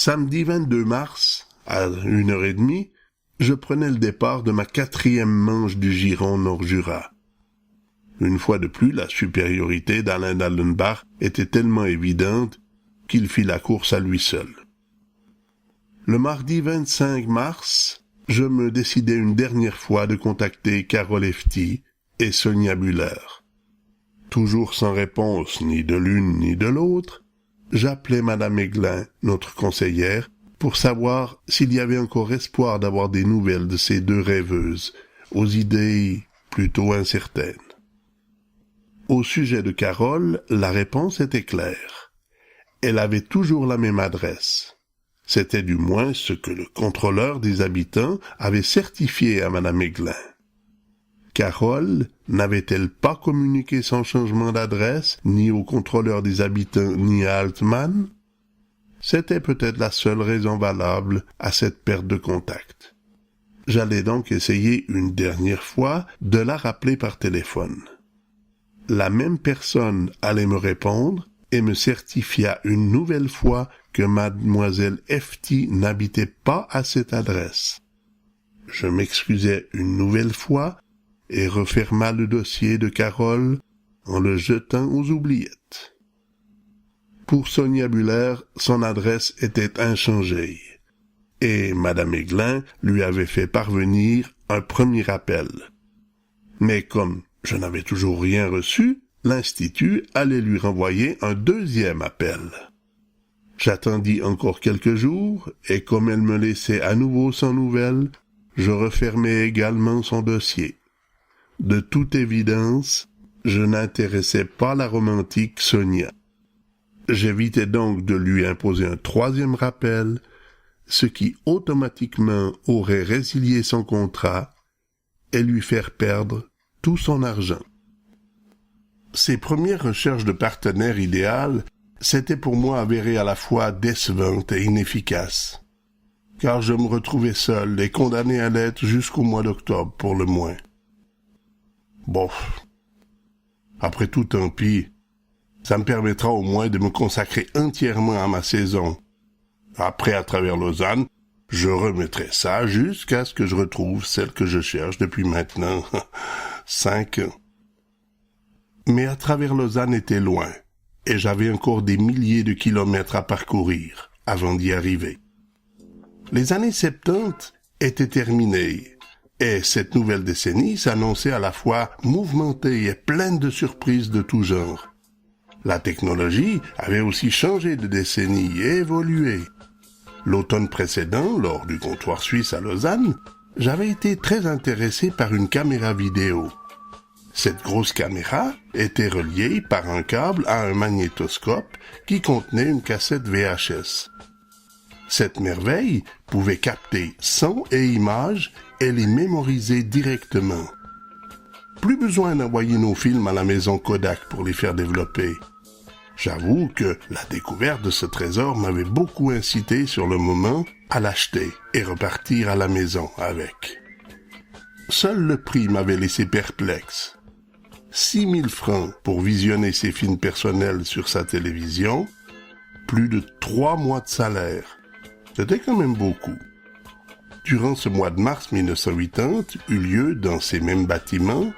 Samedi 22 mars, à 1h30, je prenais le départ de ma 4e manche du Giron Nord-Jura. Une fois de plus, la supériorité d'Alain d'Allenbach était tellement évidente qu'il fit la course à lui seul. Le mardi 25 mars, je me décidai une dernière fois de contacter Carole Efti et Sonia Buller. Toujours sans réponse ni de l'une ni de l'autre, j'appelai Madame Aiglin, notre conseillère, pour savoir s'il y avait encore espoir d'avoir des nouvelles de ces deux rêveuses, aux idées plutôt incertaines. Au sujet de Carole, la réponse était claire. Elle avait toujours la même adresse. C'était du moins ce que le contrôleur des habitants avait certifié à Madame Aiglin. Carole n'avait-elle pas communiqué son changement d'adresse, ni au contrôleur des habitants, ni à Altman? C'était peut-être la seule raison valable à cette perte de contact. J'allais donc essayer une dernière fois de la rappeler par téléphone. La même personne allait me répondre et me certifia une nouvelle fois que mademoiselle Efti n'habitait pas à cette adresse. Je m'excusai une nouvelle fois et referma le dossier de Carole en le jetant aux oubliettes. Pour Sonia Buller, son adresse était inchangée, et Madame Aiglin lui avait fait parvenir un premier appel. Mais comme je n'avais toujours rien reçu, l'Institut allait lui renvoyer un deuxième appel. J'attendis encore quelques jours, et comme elle me laissait à nouveau sans nouvelles, je refermai également son dossier. De toute évidence, je n'intéressais pas la romantique Sonia. J'évitais donc de lui imposer un troisième rappel, ce qui automatiquement aurait résilié son contrat et lui faire perdre tout son argent. Ces premières recherches de partenaire idéal s'étaient pour moi avérées à la fois décevantes et inefficaces, car je me retrouvais seul et condamné à l'être jusqu'au mois d'octobre pour le moins. Bon, après tout, tant pis. Ça me permettra au moins de me consacrer entièrement à ma saison. Après, à travers Lausanne, je remettrai ça jusqu'à ce que je retrouve celle que je cherche depuis maintenant 5 ans. Mais à travers Lausanne était loin, et j'avais encore des milliers de kilomètres à parcourir avant d'y arriver. Les années 70 étaient terminées, et cette nouvelle décennie s'annonçait à la fois mouvementée et pleine de surprises de tout genre. La technologie avait aussi changé de décennie et évolué. L'automne précédent, lors du comptoir suisse à Lausanne, j'avais été très intéressé par une caméra vidéo. Cette grosse caméra était reliée par un câble à un magnétoscope qui contenait une cassette VHS. Cette merveille pouvait capter son et images et les mémoriser directement. Plus besoin d'envoyer nos films à la maison Kodak pour les faire développer. J'avoue que la découverte de ce trésor m'avait beaucoup incité sur le moment à l'acheter et repartir à la maison avec. Seul le prix m'avait laissé perplexe. 6 000 francs pour visionner ses films personnels sur sa télévision, plus de 3 mois de salaire. C'était quand même beaucoup. Durant ce mois de mars 1980 eut lieu dans ces mêmes bâtiments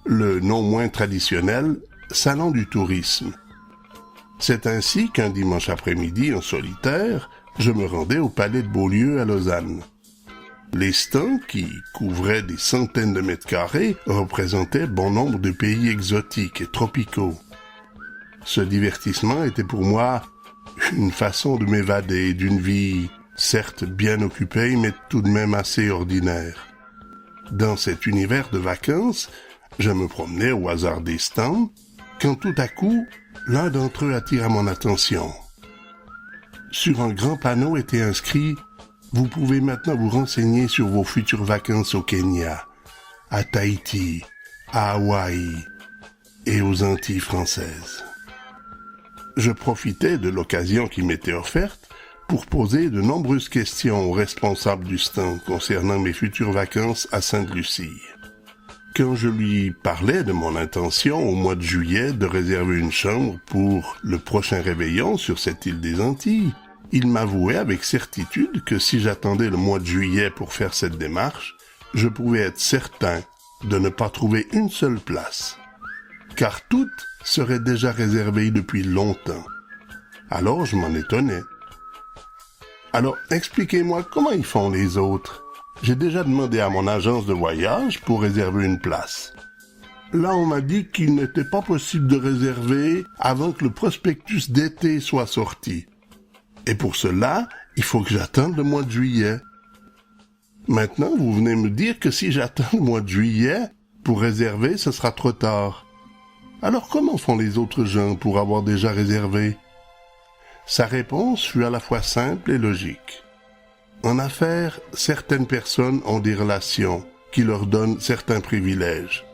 le non moins traditionnel Salon du tourisme. C'est ainsi qu'un dimanche après-midi en solitaire, je me rendais au Palais de Beaulieu à Lausanne. Les stands, qui couvraient des centaines de mètres carrés, représentaient bon nombre de pays exotiques et tropicaux. Ce divertissement était pour moi une façon de m'évader d'une vie, certes bien occupée, mais tout de même assez ordinaire. Dans cet univers de vacances, je me promenais au hasard des stands, quand tout à coup, l'un d'entre eux attira mon attention. Sur un grand panneau était inscrit « Vous pouvez maintenant vous renseigner sur vos futures vacances au Kenya, à Tahiti, à Hawaï et aux Antilles françaises. » Je profitais de l'occasion qui m'était offerte pour poser de nombreuses questions aux responsables du stand concernant mes futures vacances à Sainte-Lucie. Quand je lui parlais de mon intention au mois de juillet de réserver une chambre pour le prochain réveillon sur cette île des Antilles, Il m'avouait avec certitude que si j'attendais le mois de juillet pour faire cette démarche, je pouvais être certain de ne pas trouver une seule place, car toutes seraient déjà réservées depuis longtemps. Alors je m'en étonnais. Alors, expliquez-moi comment ils font les autres. J'ai déjà demandé à mon agence de voyage pour réserver une place. Là, on m'a dit qu'il n'était pas possible de réserver avant que le prospectus d'été soit sorti. Et pour cela, il faut que j'attende le mois de juillet. Maintenant, vous venez me dire que si j'attends le mois de juillet, pour réserver, ce sera trop tard. Alors comment font les autres gens pour avoir déjà réservé? Sa réponse fut à la fois simple et logique. En affaires, certaines personnes ont des relations qui leur donnent certains privilèges.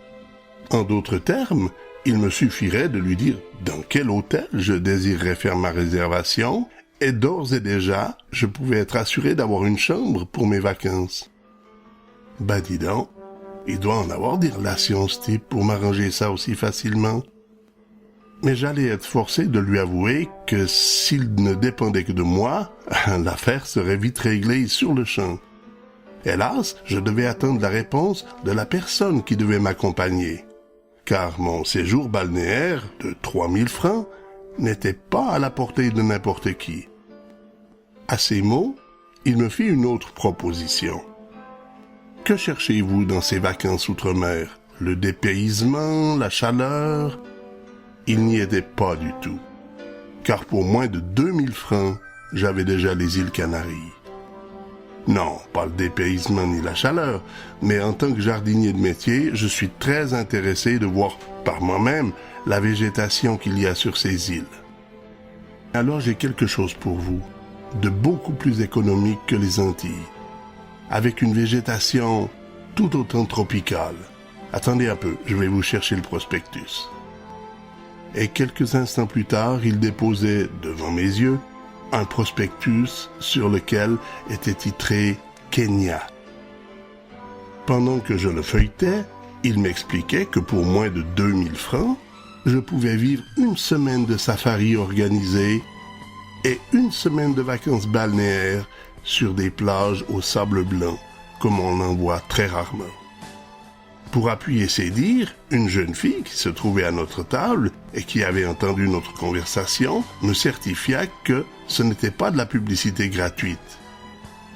En d'autres termes, il me suffirait de lui dire dans quel hôtel je désirerais faire ma réservation et d'ores et déjà, je pouvais être assuré d'avoir une chambre pour mes vacances. Ben dis donc, il doit en avoir des relations ce type pour m'arranger ça aussi facilement. Mais j'allais être forcé de lui avouer que s'il ne dépendait que de moi, l'affaire serait vite réglée sur le champ. Hélas, je devais attendre la réponse de la personne qui devait m'accompagner, car mon séjour balnéaire de 3000 francs n'était pas à la portée de n'importe qui. À ces mots, il me fit une autre proposition. Que cherchez-vous dans ces vacances outre-mer? Le dépaysement, la chaleur? Il n'y était pas du tout, car pour moins de 2000 francs, j'avais déjà les îles Canaries. Non, pas le dépaysement ni la chaleur, mais en tant que jardinier de métier, je suis très intéressé de voir par moi-même la végétation qu'il y a sur ces îles. Alors j'ai quelque chose pour vous, de beaucoup plus économique que les Antilles, avec une végétation tout autant tropicale. Attendez un peu, je vais vous chercher le prospectus. Et quelques instants plus tard, il déposait devant mes yeux un prospectus sur lequel était titré Kenya. Pendant que je le feuilletais, il m'expliquait que pour moins de 2000 francs, je pouvais vivre une semaine de safari organisé et une semaine de vacances balnéaires sur des plages au sable blanc, comme on en voit très rarement. Pour appuyer ses dires, une jeune fille qui se trouvait à notre table et qui avait entendu notre conversation me certifia que ce n'était pas de la publicité gratuite,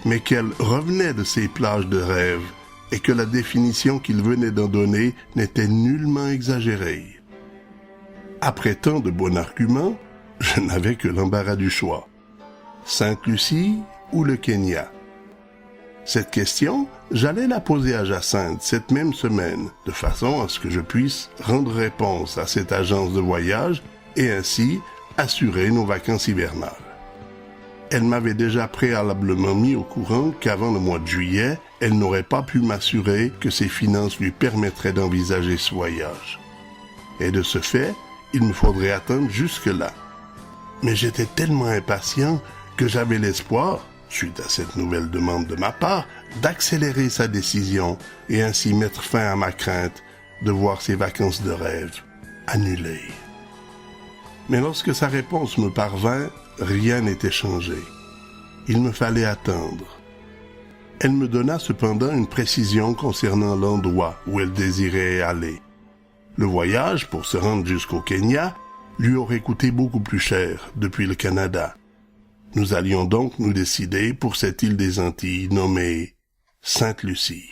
mais qu'elle revenait de ces plages de rêve et que la définition qu'il venait d'en donner n'était nullement exagérée. Après tant de bons arguments, je n'avais que l'embarras du choix. Sainte-Lucie ou le Kenya? Cette question, j'allais la poser à Jacinthe cette même semaine, de façon à ce que je puisse rendre réponse à cette agence de voyage et ainsi assurer nos vacances hivernales. Elle m'avait déjà préalablement mis au courant qu'avant le mois de juillet, elle n'aurait pas pu m'assurer que ses finances lui permettraient d'envisager ce voyage. Et de ce fait, il me faudrait attendre jusque-là. Mais j'étais tellement impatient que j'avais l'espoir, suite à cette nouvelle demande de ma part, d'accélérer sa décision et ainsi mettre fin à ma crainte de voir ses vacances de rêve annulées. Mais lorsque sa réponse me parvint, rien n'était changé. Il me fallait attendre. Elle me donna cependant une précision concernant l'endroit où elle désirait aller. Le voyage, pour se rendre jusqu'au Kenya, lui aurait coûté beaucoup plus cher depuis le Canada. Nous allions donc nous décider pour cette île des Antilles nommée Sainte-Lucie.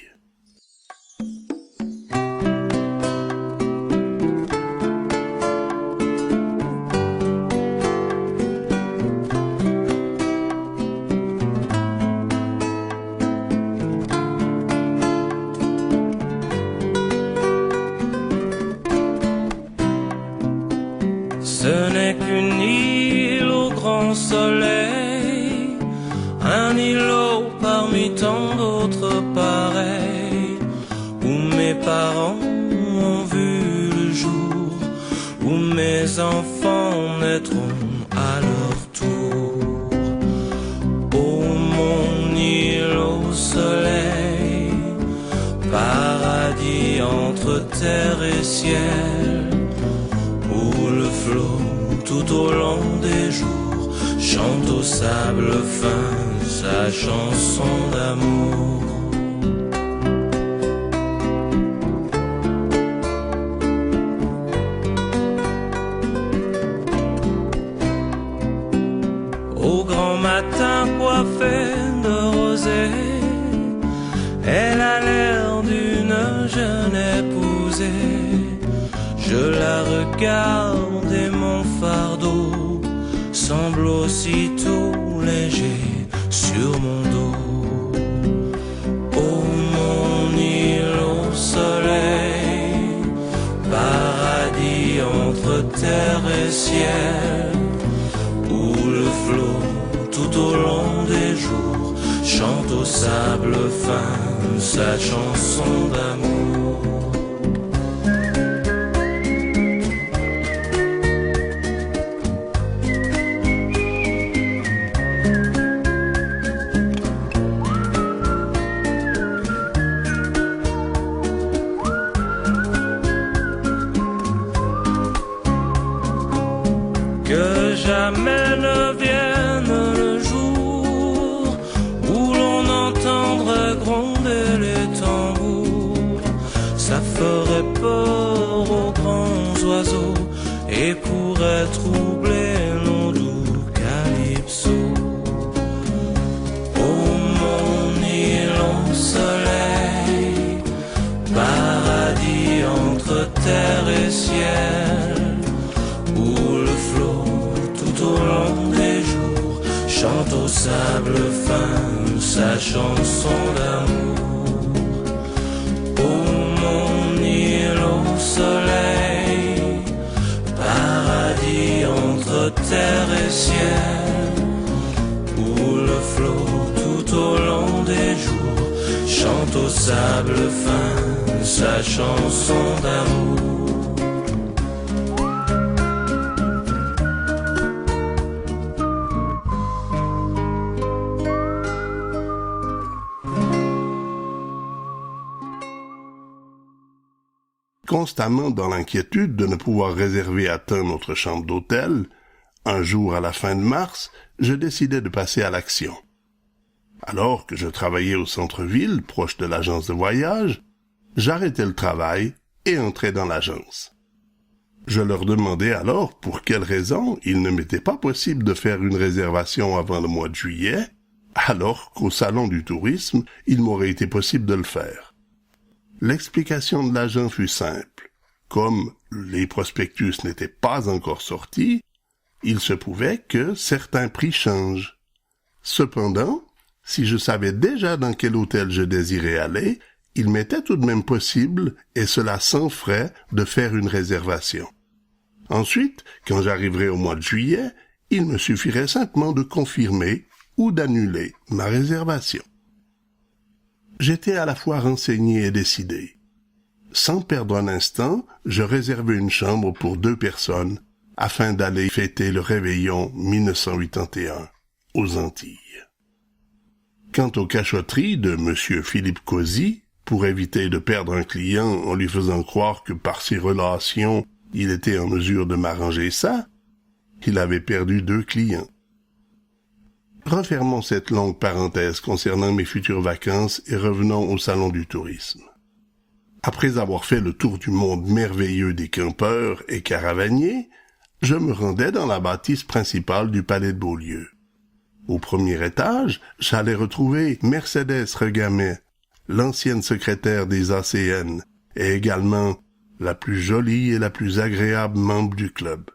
Ce n'est qu'une île au grand soleil, un îlot parmi tant d'autres pareils, où mes parents ont vu le jour, où mes enfants naîtront à leur tour. Ô mon île au soleil, paradis entre terre et ciel, où le flot tout au long des jours chante au sable fin sa chanson d'amour. Au grand matin coiffée de rosée, elle a l'air d'une jeune épousée. Je la regarde et mon fardeau semble aussitôt léger sur mon dos. Oh mon île au soleil, paradis entre terre et ciel, où le flot tout au long des jours chante au sable fin sa chanson d'amour. Que jamais ne vienne le jour où l'on entendrait gronder les tambours. Ça ferait peur aux grands oiseaux et pourrait troubler nos doux calypsos. Oh mon île au soleil, paradis entre terre et ciel, où le flot tout au long des jours chante au sable fin sa chanson d'amour. Oh mon île au soleil, paradis entre terre et ciel, où le flot tout au long des jours chante au sable fin sa chanson d'amour. Constamment dans l'inquiétude de ne pouvoir réserver à temps notre chambre d'hôtel, un jour à la fin de mars, je décidai de passer à l'action. Alors que je travaillais au centre-ville, proche de l'agence de voyage, j'arrêtai le travail et entrai dans l'agence. Je leur demandai alors pour quelle raison il ne m'était pas possible de faire une réservation avant le mois de juillet, alors qu'au salon du tourisme, il m'aurait été possible de le faire. L'explication de l'agent fut simple. Comme les prospectus n'étaient pas encore sortis, il se pouvait que certains prix changent. Cependant, si je savais déjà dans quel hôtel je désirais aller, il m'était tout de même possible, et cela sans frais, de faire une réservation. Ensuite, quand j'arriverais au mois de juillet, il me suffirait simplement de confirmer ou d'annuler ma réservation. J'étais à la fois renseigné et décidé. Sans perdre un instant, je réservai une chambre pour 2 personnes afin d'aller fêter le réveillon 1981 aux Antilles. Quant aux cachotteries de M. Philippe Cozy, pour éviter de perdre un client en lui faisant croire que par ses relations, il était en mesure de m'arranger ça, il avait perdu 2 clients. Refermons cette longue parenthèse concernant mes futures vacances et revenons au salon du tourisme. Après avoir fait le tour du monde merveilleux des campeurs et caravaniers, je me rendais dans la bâtisse principale du palais de Beaulieu. Au premier étage, j'allais retrouver Mercedes Regamet, l'ancienne secrétaire des ACN, et également la plus jolie et la plus agréable membre du club.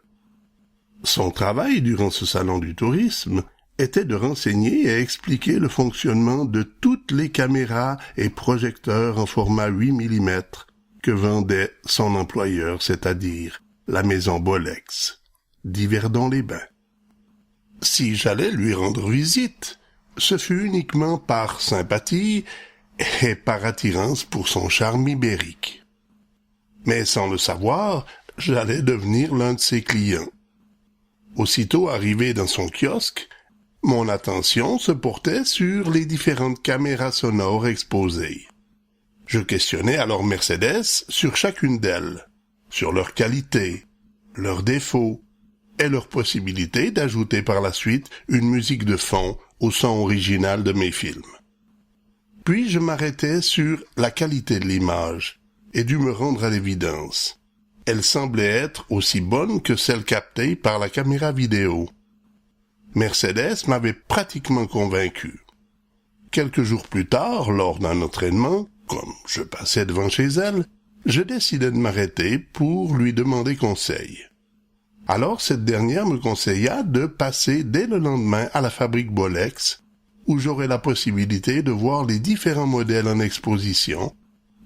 Son travail durant ce salon du tourisme était de renseigner et expliquer le fonctionnement de toutes les caméras et projecteurs en format 8 mm que vendait son employeur, c'est-à-dire la maison Bolex, d'Yverdon-les-Bains. Si j'allais lui rendre visite, ce fut uniquement par sympathie et par attirance pour son charme ibérique. Mais sans le savoir, j'allais devenir l'un de ses clients. Aussitôt arrivé dans son kiosque, mon attention se portait sur les différentes caméras sonores exposées. Je questionnais alors Mercedes sur chacune d'elles, sur leur qualité, leurs défauts, et leur possibilité d'ajouter par la suite une musique de fond au son original de mes films. Puis je m'arrêtais sur la qualité de l'image et dû me rendre à l'évidence. Elle semblait être aussi bonne que celle captée par la caméra vidéo. Mercedes m'avait pratiquement convaincu. Quelques jours plus tard, lors d'un entraînement, comme je passais devant chez elle, je décidai de m'arrêter pour lui demander conseil. Alors cette dernière me conseilla de passer dès le lendemain à la fabrique Bolex, où j'aurais la possibilité de voir les différents modèles en exposition,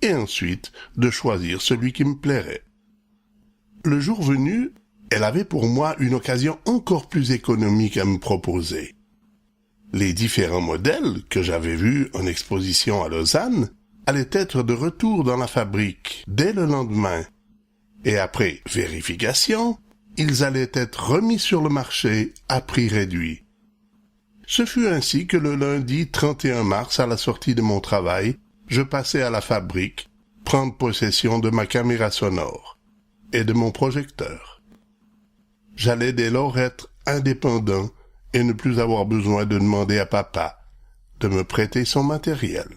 et ensuite de choisir celui qui me plairait. Le jour venu, elle avait pour moi une occasion encore plus économique à me proposer. Les différents modèles que j'avais vus en exposition à Lausanne allaient être de retour dans la fabrique dès le lendemain, et après vérification, ils allaient être remis sur le marché à prix réduit. Ce fut ainsi que le lundi 31 mars, à la sortie de mon travail, je passai à la fabrique prendre possession de ma caméra sonore et de mon projecteur. J'allais dès lors être indépendant et ne plus avoir besoin de demander à papa de me prêter son matériel.